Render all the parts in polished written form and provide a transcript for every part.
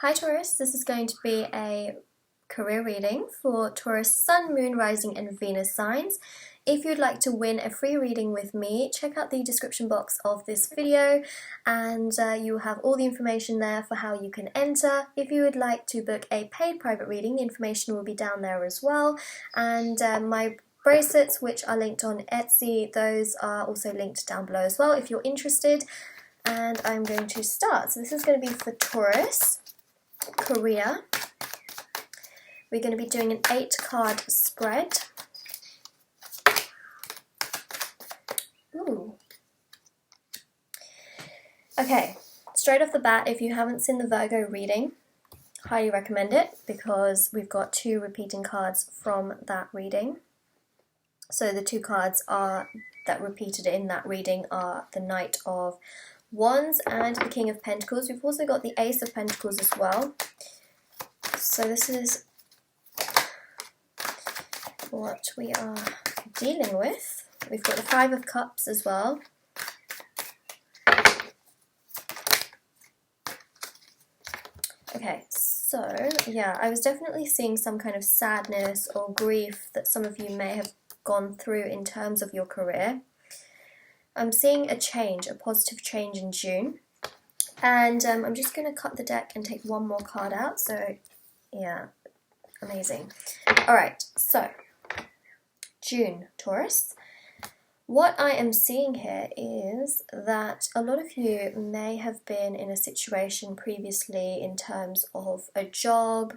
Hi Taurus, this is going to be a career reading for Taurus Sun, Moon, Rising and Venus signs. If you'd like to win a free reading with me, check out the description box of this video and you'll have all the information there for how you can enter. If you would like to book a paid private reading, the information will be down there as well. And my bracelets, which are linked on Etsy, those are also linked down below as well if you're interested. And I'm going to start. So this is going to be for Taurus career. We're going to be doing an 8-card spread. Ooh. Okay, straight off the bat, if you haven't seen the Virgo reading, highly recommend it because we've got 2 repeating cards from that reading. So the 2 cards that repeated in that reading are the Knight of Wands and the King of Pentacles. We've also got the Ace of Pentacles as well. So this is what we are dealing with. We've got the 5 of Cups as well. Okay, so yeah, I was definitely seeing some kind of sadness or grief that some of you may have gone through in terms of your career. I'm seeing a change, a positive change in June. And I'm just going to cut the deck and take one more card out. So, yeah, amazing. Alright, so, June, Taurus. What I am seeing here is that a lot of you may have been in a situation previously in terms of a job,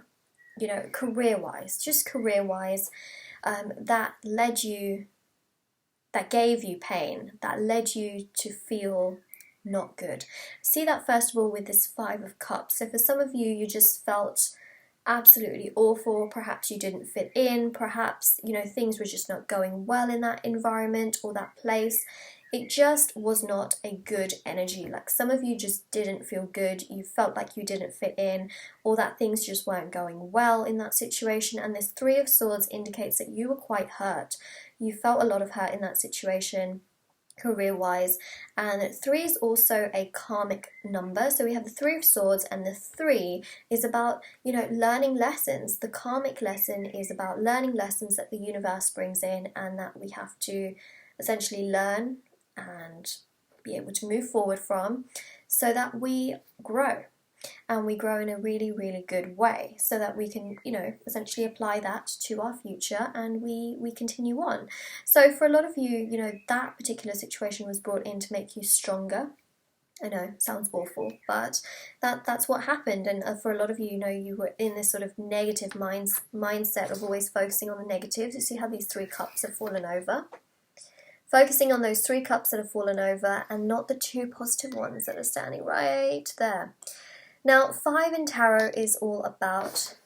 you know, career-wise, just career-wise, that gave you pain, that led you to feel not good. See that first of all with this 5 of Cups. So for some of you, you just felt absolutely awful. Perhaps you didn't fit in. Perhaps, you know, things were just not going well in that environment or that place. It just was not a good energy. Like some of you just didn't feel good. You felt like you didn't fit in or that things just weren't going well in that situation. And this 3 of Swords indicates that you were quite hurt. You felt a lot of hurt in that situation, career-wise, and 3 is also a karmic number. So we have the 3 of Swords, and the 3 is about, you know, learning lessons. The karmic lesson is about learning lessons that the universe brings in and that we have to essentially learn and be able to move forward from so that we grow. And we grow in a really, really good way so that we can, you know, essentially apply that to our future and we continue on. So for a lot of you, you know, that particular situation was brought in to make you stronger. I know, sounds awful, but that's what happened. And for a lot of you, you know, you were in this sort of negative mindset of always focusing on the negatives. You see how these 3 cups have fallen over? Focusing on those 3 cups that have fallen over and not the 2 positive ones that are standing right there. Now, 5 in tarot is all about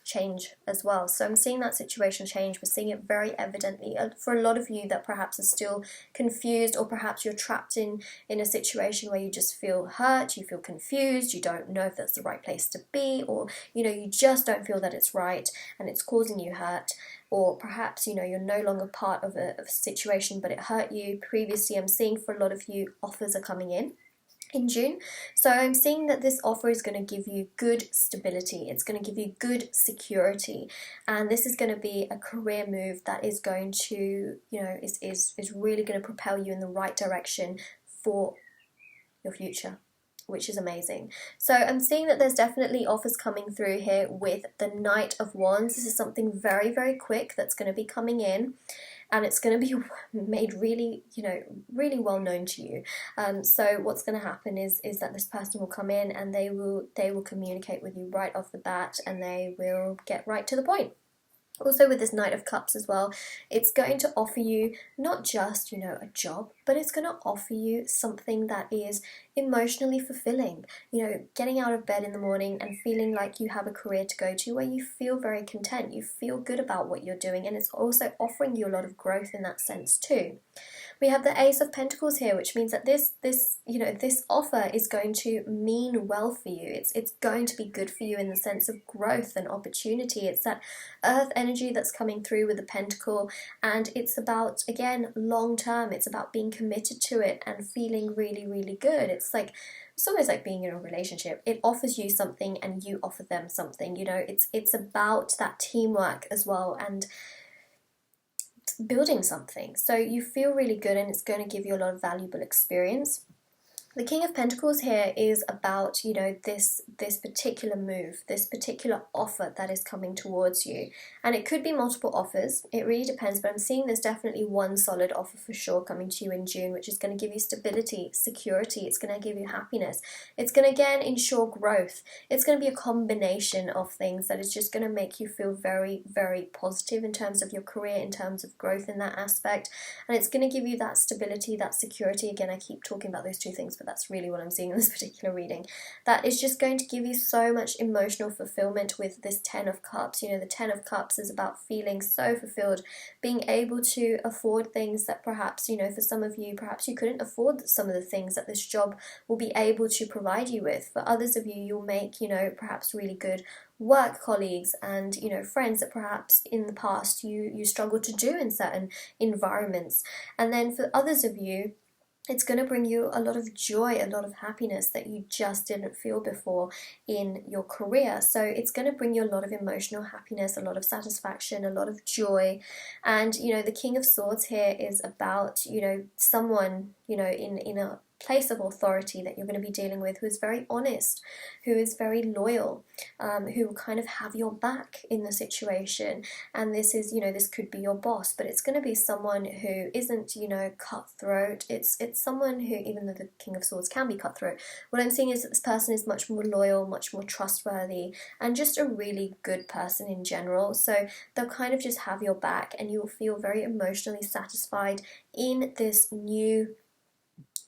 change as well. So I'm seeing that situation change. We're seeing it very evidently for a lot of you that perhaps are still confused, or perhaps you're trapped in a situation where you just feel hurt, you feel confused, you don't know if that's the right place to be, or, you know, you just don't feel that it's right and it's causing you hurt. Or perhaps, you know, you're no longer part of a situation, but it hurt you previously. I'm seeing for a lot of you offers are coming in June. So I'm seeing that this offer is going to give you good stability. It's going to give you good security. And this is going to be a career move that is going to, you know, is really going to propel you in the right direction for your future, which is amazing. So I'm seeing that there's definitely offers coming through here with the Knight of Wands. This is something very, very quick that's going to be coming in. And it's going to be made really, you know, really well known to you. So what's going to happen is that this person will come in and they will communicate with you right off the bat, and they will get right to the point. Also with this Knight of Cups as well, it's going to offer you not just, you know, a job, but it's going to offer you something that is emotionally fulfilling. You know, getting out of bed in the morning and feeling like you have a career to go to where you feel very content, you feel good about what you're doing, and it's also offering you a lot of growth in that sense too. We have the Ace of Pentacles here, which means that this this offer is going to mean well for you. It's going to be good for you in the sense of growth and opportunity. It's that earth energy that's coming through with the pentacle, and it's about, again, long term. It's about being committed to it and feeling really, really good. It's almost like being in a relationship. It offers you something and you offer them something. It's about that teamwork as well, and building something. So you feel really good, and it's going to give you a lot of valuable experience. The King of Pentacles here is about, this particular move, this particular offer that is coming towards you. And it could be multiple offers. It really depends, but I'm seeing there's definitely one solid offer for sure coming to you in June, which is going to give you stability, security. It's going to give you happiness. It's going to, again, ensure growth. It's going to be a combination of things that is just going to make you feel very, very positive in terms of your career, in terms of growth in that aspect. And it's going to give you that stability, that security. Again, I keep talking about those two things, but that's really what I'm seeing in this particular reading. That is just going to give you so much emotional fulfillment with this Ten of Cups. The Ten of Cups is about feeling so fulfilled, being able to afford things that perhaps, for some of you, perhaps you couldn't afford some of the things that this job will be able to provide you with. For others of you, you'll make, perhaps really good work colleagues and, friends that perhaps in the past you struggled to do in certain environments. And then for others of you, it's going to bring you a lot of joy, a lot of happiness that you just didn't feel before in your career. So it's going to bring you a lot of emotional happiness, a lot of satisfaction, a lot of joy. And, the King of Swords here is about, someone, in a place of authority that you're going to be dealing with, who is very honest, who is very loyal, who will kind of have your back in the situation. And this is, this could be your boss, but it's going to be someone who isn't, cutthroat. It's someone who, even though the King of Swords can be cutthroat, what I'm seeing is that this person is much more loyal, much more trustworthy, and just a really good person in general. So they'll kind of just have your back, and you will feel very emotionally satisfied in this new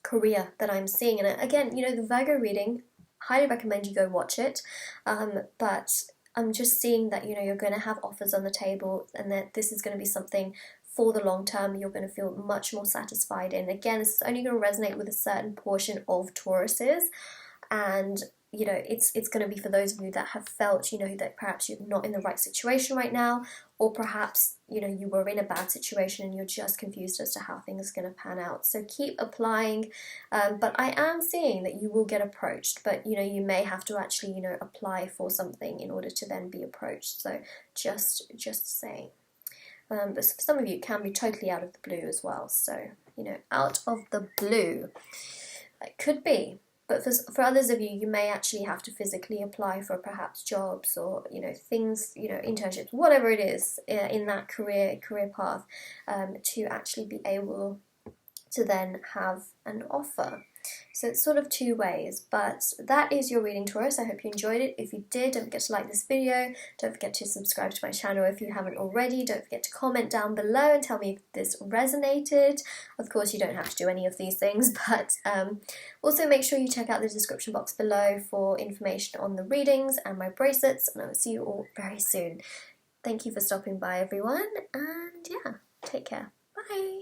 career that I'm seeing. And again, the Virgo reading, highly recommend you go watch it, but I'm just seeing that you're going to have offers on the table, and that this is going to be something for the long term you're going to feel much more satisfied in. Again, this is only going to resonate with a certain portion of Tauruses, and it's going to be for those of you that have felt that perhaps you're not in the right situation right now, or perhaps you were in a bad situation and you're just confused as to how things are going to pan out. So keep applying, but I am seeing that you will get approached, but you may have to actually apply for something in order to then be approached. So just saying. But for some of you, it can be totally out of the blue as well. So out of the blue, it could be. But for others of you, you may actually have to physically apply for perhaps jobs or, things, internships, whatever it is in that career path, to actually be able to then have an offer. So it's sort of two ways, but that is your reading, Taurus. I hope you enjoyed it. If you did, don't forget to like this video. Don't forget to subscribe to my channel if you haven't already. Don't forget to comment down below and tell me if this resonated. Of course, you don't have to do any of these things, but also make sure you check out the description box below for information on the readings and my bracelets, and I will see you all very soon. Thank you for stopping by, everyone, and yeah, take care. Bye!